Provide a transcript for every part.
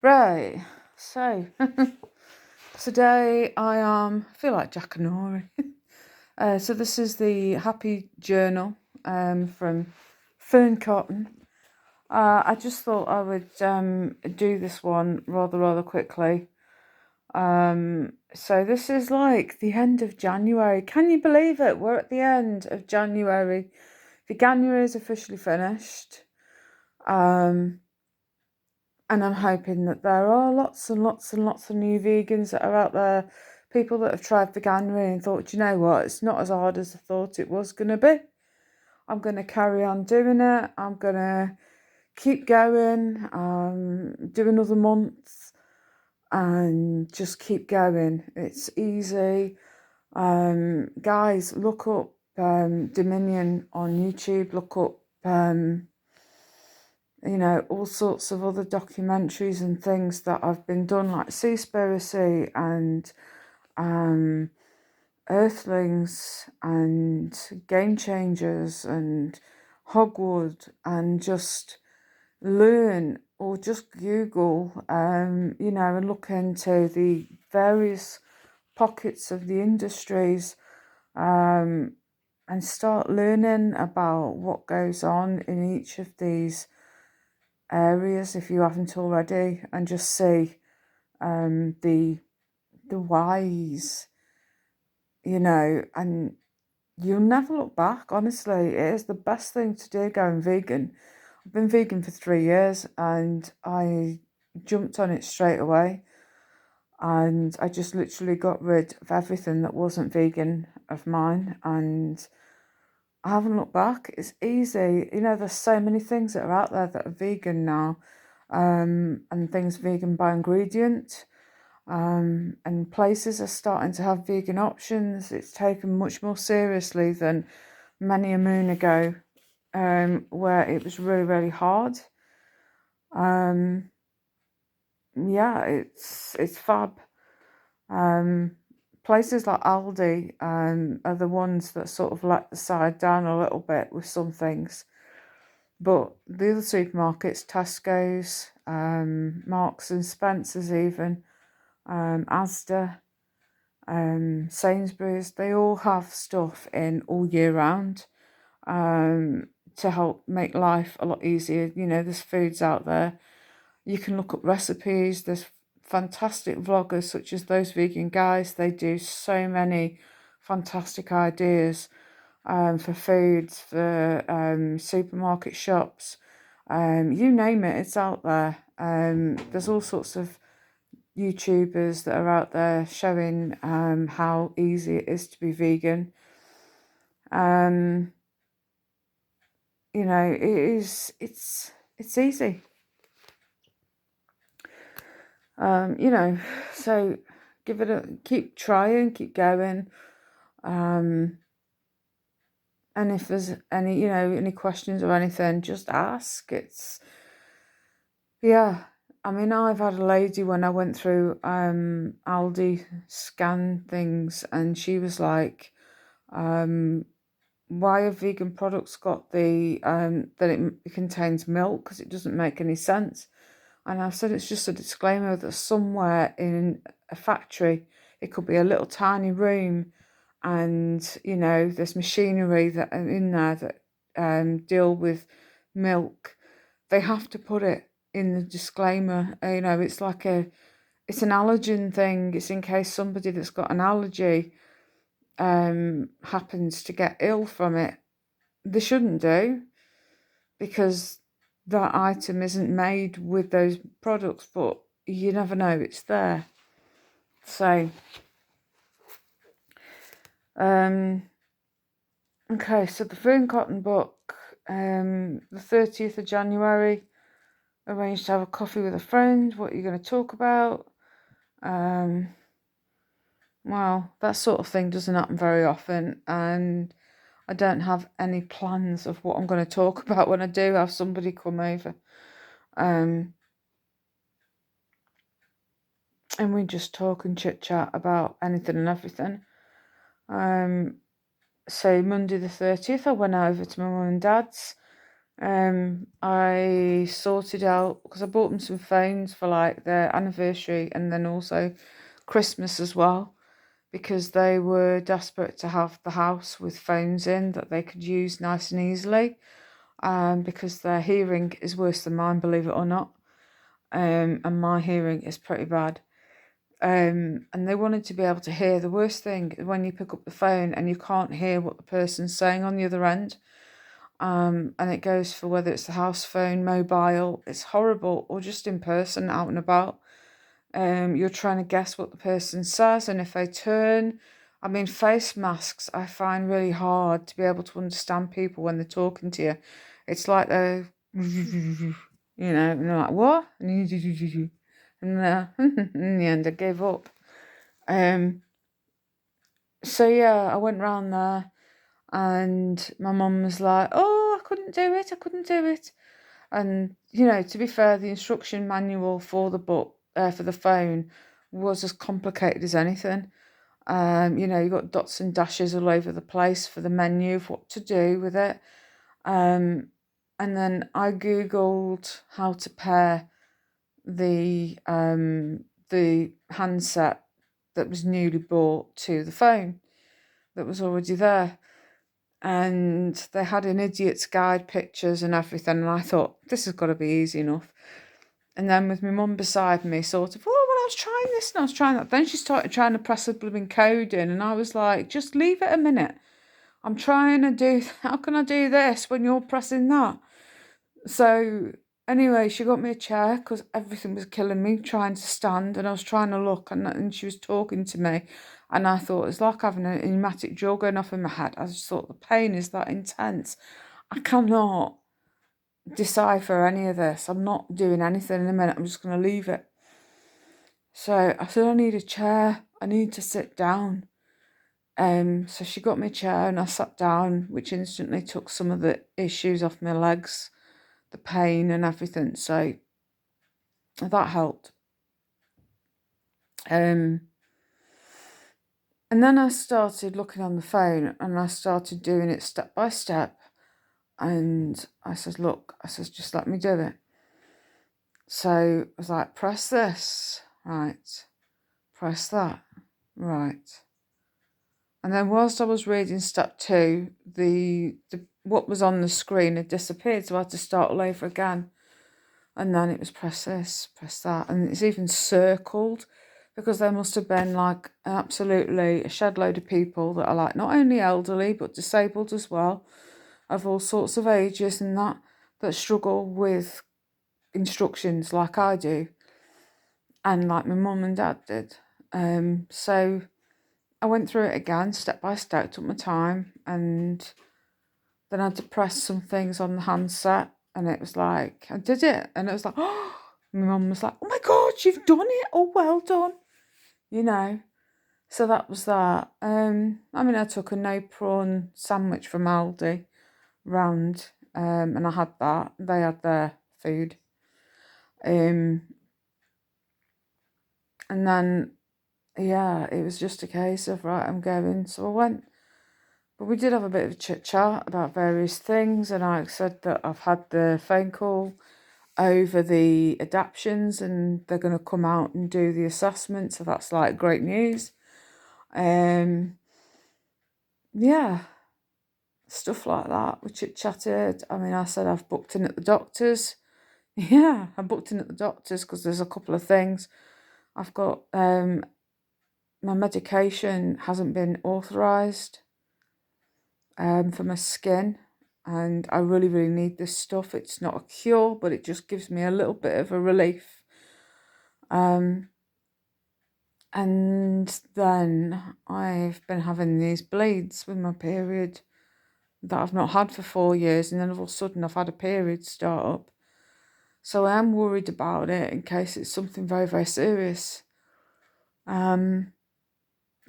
Right, so today I feel like Jackanory. So this is the happy journal from Fern Cotton. I just thought I would do this one rather quickly. So this is like the end of January. Can you believe it? We're at the end of January. Veganuary is officially finished. Um, And I'm hoping that there are lots and lots and lots of new vegans that are out there, people that have tried veganuary and thought, you know what, it's not as hard as I thought it was going to be. I'm going to carry on doing it. I'm going to keep going, do another month and just keep going. It's easy. Guys, look up Dominion on YouTube, look up all sorts of other documentaries and things that have been done, like Seaspiracy and Earthlings and Game Changers and Hogwood, and just learn or just Google, and look into the various pockets of the industries, and start learning about what goes on in each of these areas if you haven't already, and just see the whys, and you'll never look back. Honestly, it is the best thing to do, going vegan. I've been vegan for 3 years and I jumped on it straight away, and I just literally got rid of everything that wasn't vegan of mine, and I haven't looked back. It's easy. There's so many things that are out there that are vegan now, and things vegan by ingredient. And places are starting to have vegan options. It's taken much more seriously than many a moon ago, where it was really hard. Yeah, it's fab. Places like Aldi are the ones that sort of let the side down a little bit with some things. But the other supermarkets, Tesco's, Marks and Spencer's even, Asda, Sainsbury's, they all have stuff in all year round, to help make life a lot easier. There's foods out there. You can look up recipes. There's fantastic vloggers such as those vegan guys. They do so many fantastic ideas for foods, for supermarket shops. You name it, it's out there. There's all sorts of YouTubers that are out there showing how easy it is to be vegan. It's easy. So keep trying, keep going. And if there's any questions or anything, just ask. I've had a lady when I went through Aldi scan things, and she was like, why have vegan products got the that it contains milk, because it doesn't make any sense. And I've said it's just a disclaimer that somewhere in a factory, it could be a little tiny room, and there's machinery that are in there that deal with milk. They have to put it in the disclaimer. It's like it's an allergen thing. It's in case somebody that's got an allergy happens to get ill from it. They shouldn't do, because that item isn't made with those products, but you never know, it's there. So okay, so the Fern Cotton book, the 30th of January, arranged to have a coffee with a friend. What are you going to talk about? Well, that sort of thing doesn't happen very often, and I don't have any plans of what I'm going to talk about when I do have somebody come over. And we just talk and chit chat about anything and everything. So Monday the 30th, I went over to my mum and dad's, I sorted out, because I bought them some phones for like their anniversary and then also Christmas as well, because they were desperate to have the house with phones in that they could use nice and easily, because their hearing is worse than mine, believe it or not, and my hearing is pretty bad. And they wanted to be able to hear. The worst thing is when you pick up the phone and you can't hear what the person's saying on the other end. And it goes for whether it's the house phone, mobile, it's horrible, or just in person, out and about. You're trying to guess what the person says, and if they turn, I mean, face masks, I find really hard to be able to understand people when they're talking to you. It's like they're, and they're like, what? And in the end, I gave up. So yeah, I went round there, and my mum was like, "Oh, I couldn't do it. I couldn't do it." And to be fair, the instruction manual for the book, for the phone, was as complicated as anything. You got dots and dashes all over the place for the menu of what to do with it. And then I googled how to pair the handset that was newly bought to the phone that was already there. And they had an idiot's guide pictures and everything, and I thought, this has got to be easy enough. And then with my mum beside me, sort of, oh, well, I was trying this and I was trying that. Then she started trying to press a blooming code in, and I was like, just leave it a minute. I'm trying to do, how can I do this when you're pressing that? So anyway, she got me a chair because everything was killing me trying to stand, and I was trying to look, and she was talking to me, and I thought it's like having a pneumatic jaw going off in my head. I just thought the pain is that intense. I cannot decipher any of this. I'm not doing anything in a minute. I'm just going to leave it. So I said, I need a chair. I need to sit down. So she got me a chair and I sat down, which instantly took some of the issues off my legs, the pain and everything. So that helped. And then I started looking on the phone and I started doing it step by step. And I said, look, just let me do it. So I was like, press this, right, press that, right. And then whilst I was reading step 2, the what was on the screen had disappeared, so I had to start all over again. And then it was press this, press that, and it's even circled, because there must have been like absolutely a shed load of people that are like not only elderly but disabled as well, of all sorts of ages and that struggle with instructions like I do, and like my mum and dad did. So I went through it again, step by step, took my time, and then I had to press some things on the handset, and it was like, I did it, and it was like, oh, my mum was like, oh my God, you've done it, oh, well done, So that was that. I took a no prawn sandwich from Aldi round, and I had that. They had their food. And then, yeah, it was just a case of, right, I'm going. So I went. But we did have a bit of a chit chat about various things, and I said that I've had the phone call over the adaptions and they're going to come out and do the assessment, so that's like great news. Yeah, stuff like that. We chit chatted. I said I've booked in at the doctor's. Yeah, I booked in at the doctor's because there's a couple of things. I've got my medication hasn't been authorised for my skin, and I really, really need this stuff. It's not a cure, but it just gives me a little bit of a relief. And then I've been having these bleeds with my period that I've not had for 4 years, and then all of a sudden I've had a period start up. So I am worried about it in case it's something very, very serious. The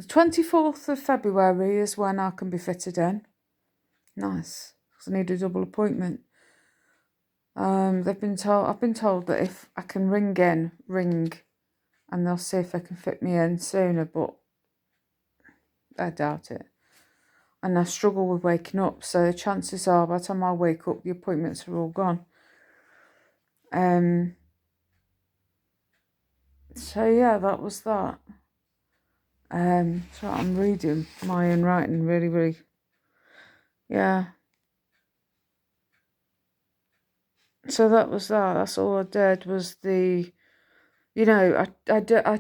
24th of February is when I can be fitted in. Nice, because I need a double appointment. I've been told that if I can ring, and they'll see if they can fit me in sooner, but I doubt it. and I struggle with waking up. So chances are, by the time I wake up, the appointments are all gone. So yeah, that was that. So I'm reading my own writing really, really. Yeah. So that was that. That's all I did was I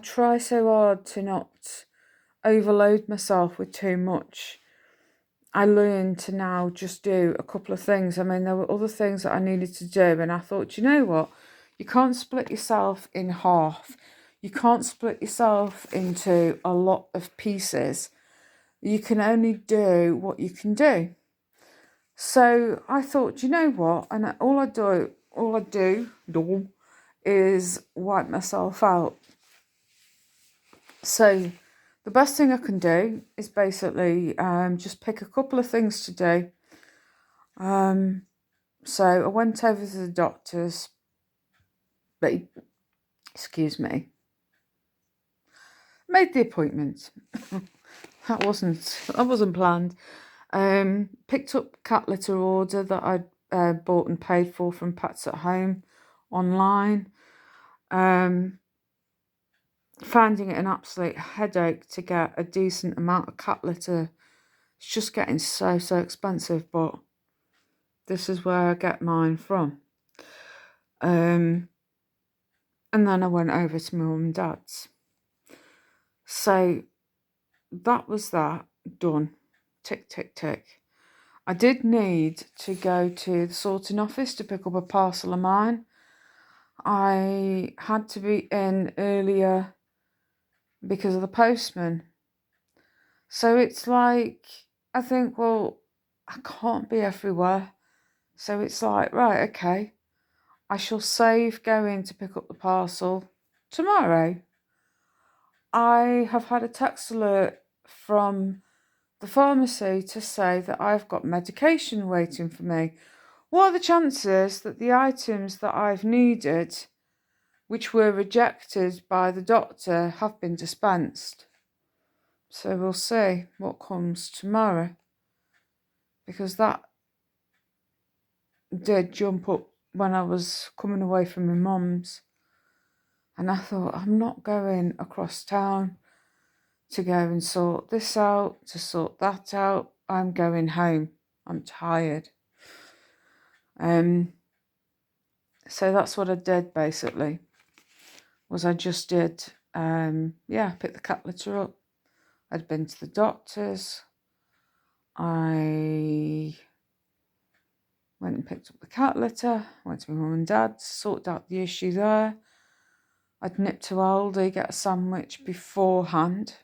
try so hard to not overload myself with too much. I learned to now just do a couple of things. I mean, there were other things that I needed to do, and I thought, you know what? You can't split yourself in half. You can't split yourself into a lot of pieces. You can only do what you can do. So I thought, you know what? And all I do is wipe myself out. So the best thing I can do is basically just pick a couple of things to do. So I went over to the doctor's, but excuse me, made the appointment. that wasn't planned. Picked up cat litter order that I'd bought and paid for from Pets at Home online. Finding it an absolute headache to get a decent amount of cat litter. It's just getting so expensive, but this is where I get mine from. And then I went over to my mum and dad's. So that was that, done. Tick, tick, tick. I did need to go to the sorting office to pick up a parcel of mine. I had to be in earlier because of the postman. So it's like, I think, well, I can't be everywhere. So it's like, right, okay, I shall save going to pick up the parcel tomorrow. I have had a text alert from the pharmacy to say that I've got medication waiting for me. What are the chances that the items that I've needed, which were rejected by the doctor, have been dispensed? So we'll see what comes tomorrow, because that did jump up when I was coming away from my mum's, and I thought, I'm not going across town to go and sort this out, to sort that out. I'm going home. I'm tired. So that's what I did basically. Was I just did pick the cat litter up. I'd been to the doctor's. I went and picked up the cat litter, went to my mum and dad's, sorted out the issue there. I'd nipped to Aldi, get a sandwich beforehand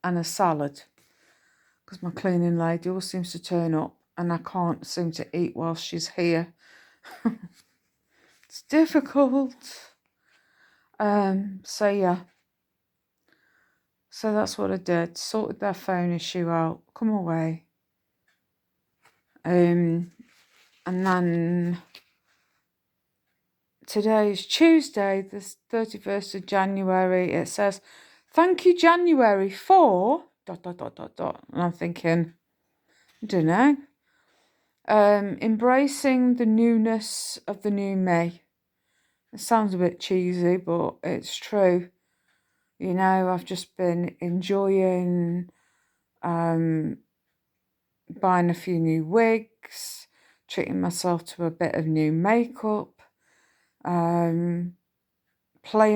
and a salad, because my cleaning lady always seems to turn up and I can't seem to eat while she's here. It's difficult. So yeah. So that's what I did. Sorted their phone issue out, come away. And then today is Tuesday, the 31st of January. It says, thank you, January, for ... And I'm thinking, I don't know. Embracing the newness of the new me. It sounds a bit cheesy, but it's true. You know, I've just been enjoying buying a few new wigs, treating myself to a bit of new makeup, playing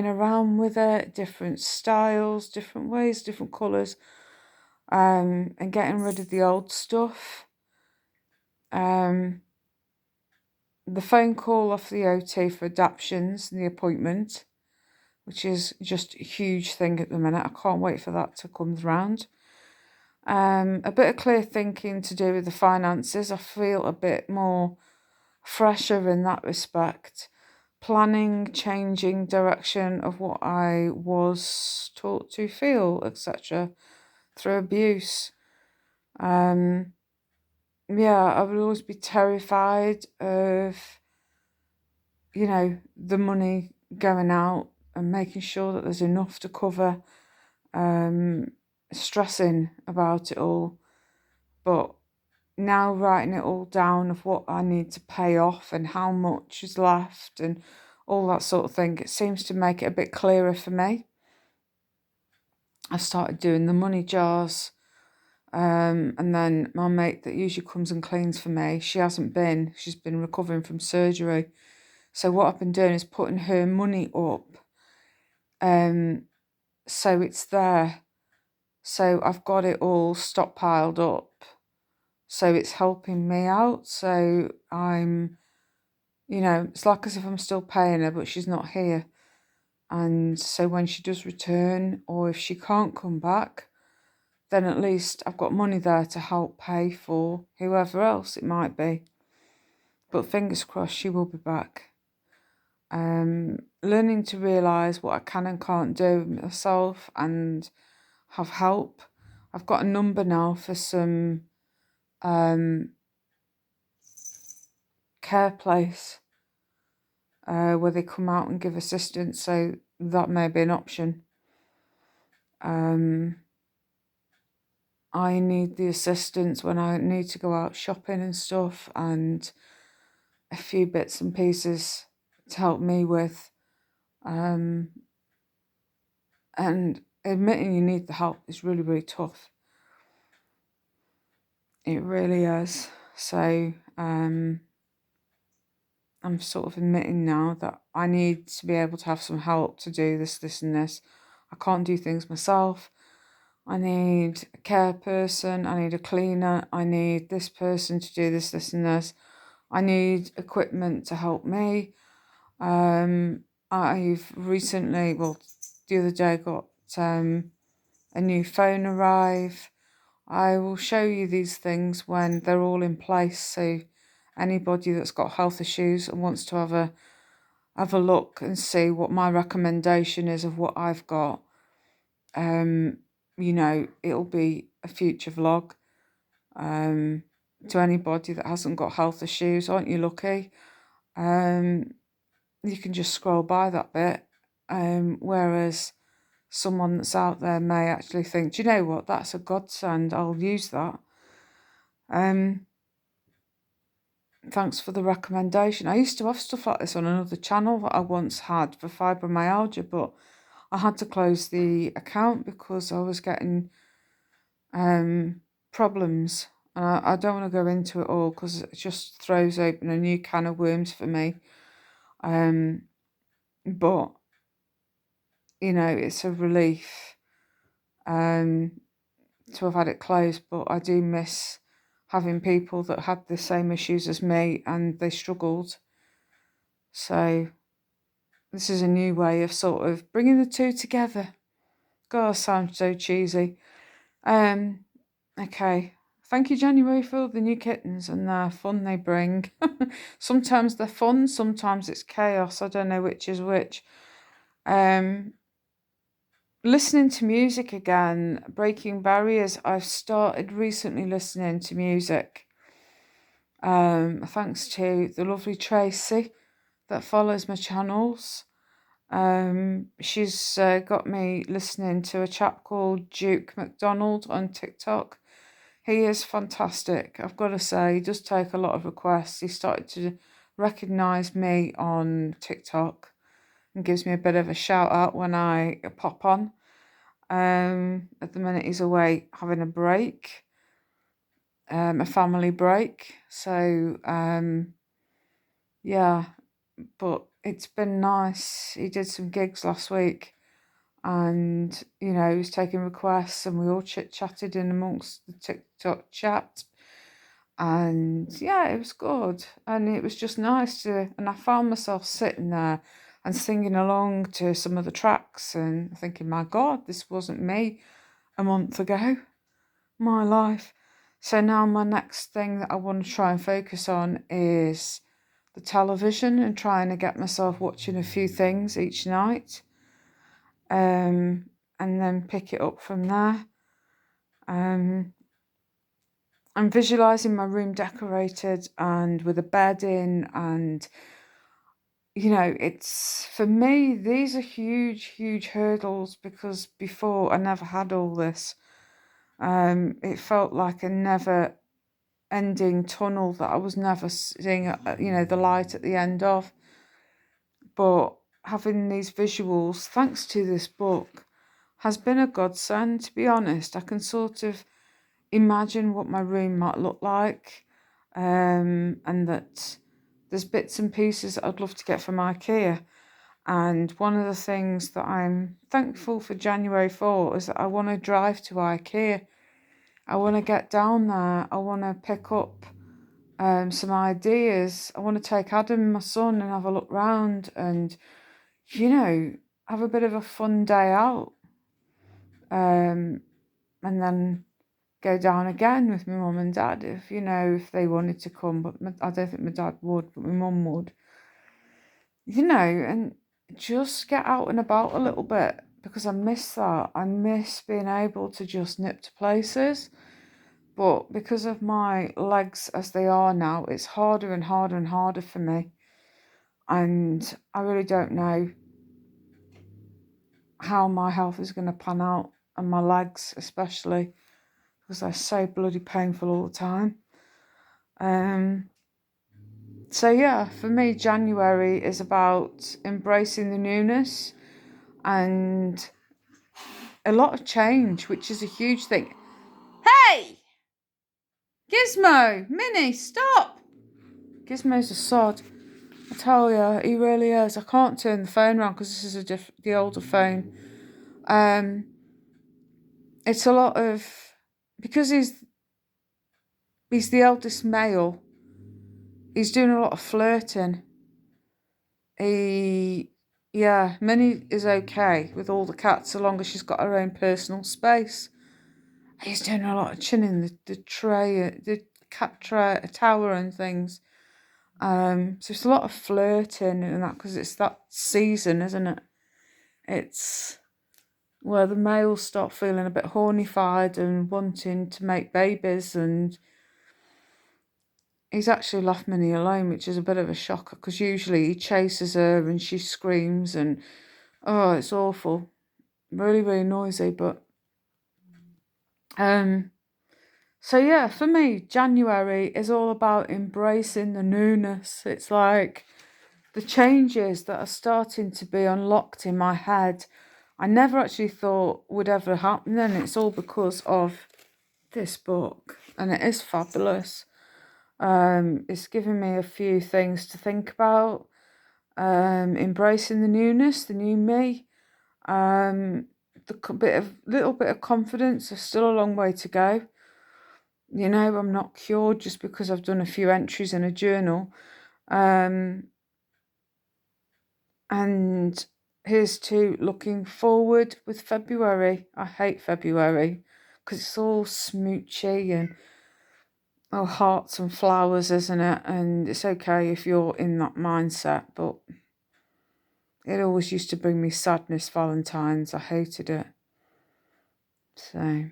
around with it, different styles, different ways, different colours, and getting rid of the old stuff. The phone call off the OT for adaptions and the appointment, which is just a huge thing at the minute. I can't wait for that to come round. A bit of clear thinking to do with the finances. I feel a bit more fresher in that respect. Planning, changing direction of what I was taught to feel, etc., through abuse. I would always be terrified of, the money going out and making sure that there's enough to cover, stressing about it all. but now writing it all down of what I need to pay off and how much is left and all that sort of thing, it seems to make it a bit clearer for me. I started doing the money jars, and then my mate that usually comes and cleans for me, she's been recovering from surgery. So what I've been doing is putting her money up, so it's there. So I've got it all stockpiled up. So it's helping me out. So it's like as if I'm still paying her, but she's not here. And so when she does return, or if she can't come back, then at least I've got money there to help pay for whoever else it might be. But fingers crossed she will be back. Learning to realise what I can and can't do myself and have help. I've got a number now for some care place where they come out and give assistance, so that may be an option. I need the assistance when I need to go out shopping and stuff, and a few bits and pieces to help me with. And admitting you need the help is really, really tough. It really is. So I'm sort of admitting now that I need to be able to have some help to do this, and this. I can't do things myself. I need a care person, I need a cleaner, I need this person to do this, and this. I need equipment to help me. I've recently, the other day got a new phone arrive. I will show you these things when they're all in place, so anybody that's got health issues and wants to have a look and see what my recommendation is of what I've got. It'll be a future vlog. To anybody that hasn't got health issues, aren't you lucky? You can just scroll by that bit. Whereas someone that's out there may actually think, do you know what, that's a godsend, I'll use that. Thanks for the recommendation. I used to have stuff like this on another channel that I once had for fibromyalgia, but I had to close the account because I was getting problems. I don't want to go into it all because it just throws open a new can of worms for me. But it's a relief to have had it closed. But I do miss having people that had the same issues as me and they struggled. So this is a new way of sort of bringing the two together. God, sounds so cheesy. Okay. Thank you, January, for all the new kittens and the fun they bring. Sometimes they're fun, sometimes it's chaos. I don't know which is which. Listening to music again, breaking barriers. I've started recently listening to music. Thanks to the lovely Tracy that follows my channels. She's got me listening to a chap called Duke McDonald on TikTok. He is fantastic, I've got to say. He does take a lot of requests. He started to recognise me on TikTok and gives me a bit of a shout out when I pop on. At the minute he's away having a break, a family break. So yeah, but it's been nice. He did some gigs last week and he was taking requests and we all chit-chatted in amongst the TikTok chat, and yeah, it was good and it was just nice and I found myself sitting there and singing along to some of the tracks and thinking, my God, this wasn't me a month ago, my life. So now my next thing that I want to try and focus on is the television and trying to get myself watching a few things each night. And then pick it up from there. I'm visualising my room decorated and with a bed in, and it's, for me, these are huge hurdles because before I never had all this. It felt like a never ending tunnel that I was never seeing, the light at the end of. But having these visuals, thanks to this book, has been a godsend, to be honest. I can sort of imagine what my room might look like, and that there's bits and pieces that I'd love to get from IKEA. And one of the things that I'm thankful for January for is that I want to drive to IKEA. I want to get down there. I want to pick up some ideas. I want to take Adam, my son, and have a look round and, have a bit of a fun day out. And then go down again with my mum and dad if they wanted to come. But I don't think my dad would, but my mum would. And just get out and about a little bit, because I miss that. I miss being able to just nip to places. But because of my legs as they are now, it's harder and harder and harder for me. And I really don't know how my health is going to pan out, and my legs especially, because they're so bloody painful all the time. So yeah, for me, January is about embracing the newness and a lot of change, which is a huge thing. Hey! Gizmo! Minnie, stop! Gizmo's a sod. I tell you, he really is. I can't turn the phone around because this is the older phone. It's a lot of... Because he's the eldest male, he's doing a lot of flirting. Minnie is okay with all the cats so long as she's got her own personal space. He's doing a lot of chinning the tray, the cat tray, tower and things. So it's a lot of flirting and that, because it's that season, isn't it? It's where the males start feeling a bit hornified and wanting to make babies, and he's actually left Minnie alone, which is a bit of a shocker, because usually he chases her and she screams and, oh, it's awful. Really, really noisy, but... So yeah, for me, January is all about embracing the newness. It's like the changes that are starting to be unlocked in my head, I never actually thought would ever happen, and it's all because of this book, and it is fabulous. It's given me a few things to think about. Embracing the newness, the new me. Little bit of confidence. There's still a long way to go. I'm not cured just because I've done a few entries in a journal. And here's to looking forward with February. I hate February because it's all smoochy and hearts and flowers, isn't it? And it's okay if you're in that mindset, but it always used to bring me sadness, Valentine's. I hated it. So,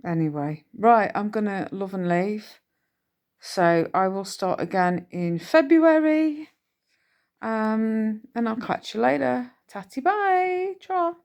anyway, right, I'm going to love and leave. So I will start again in February. And I'll catch you later. Tatty bye. Ciao.